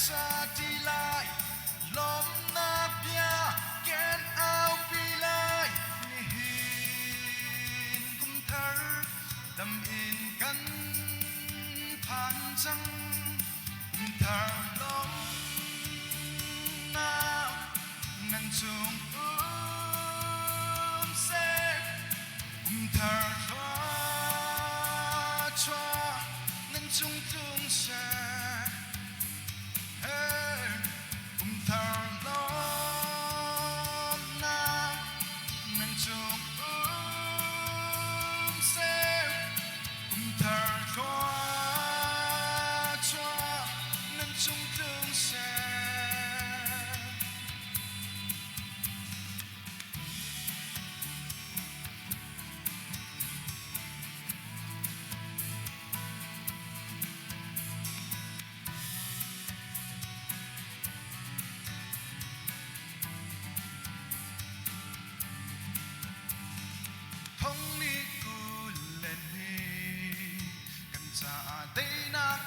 xa đi lại lom na bia ken ao pi lai ni hin kum thar dam in kan phan chang kum thar lom na nang chung se kum thar chua nang chung chung se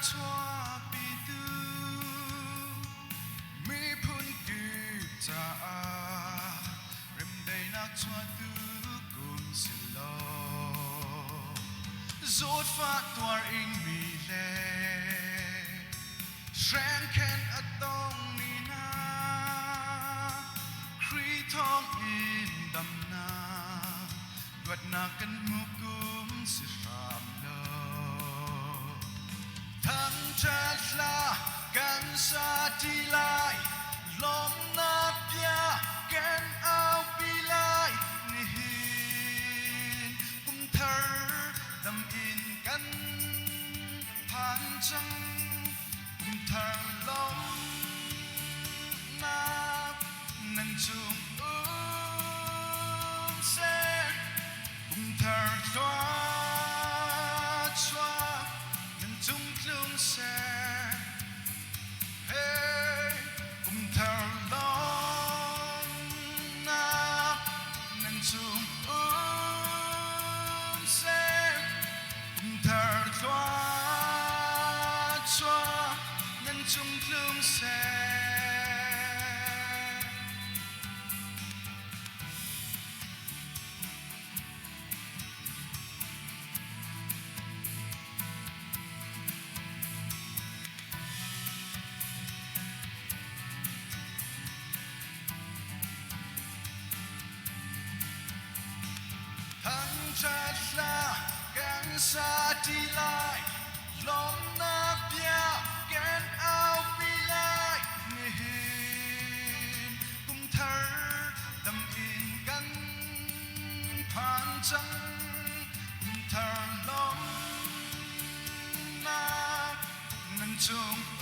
chua pi tu mi phun ki cha rem dei nak chua tu kum silo zot fa tuar ing mi le shren ken atong ni na kri thong in dam na duat na kan mu kum si ram lo thang chat la kan sa ti lai lom na pia ken ao pi lai ni hin kum thar dam in kan phan chang kum thar lom na nang chung se kum thar chua nang chung klung se hey kum thar lom na nang chung se kum thar chua nang chung klung se chat la kan sa ti lai lom na pia ken ao pi lai ni hin kum thar dam in kan phan chang kum thar lom na nang chung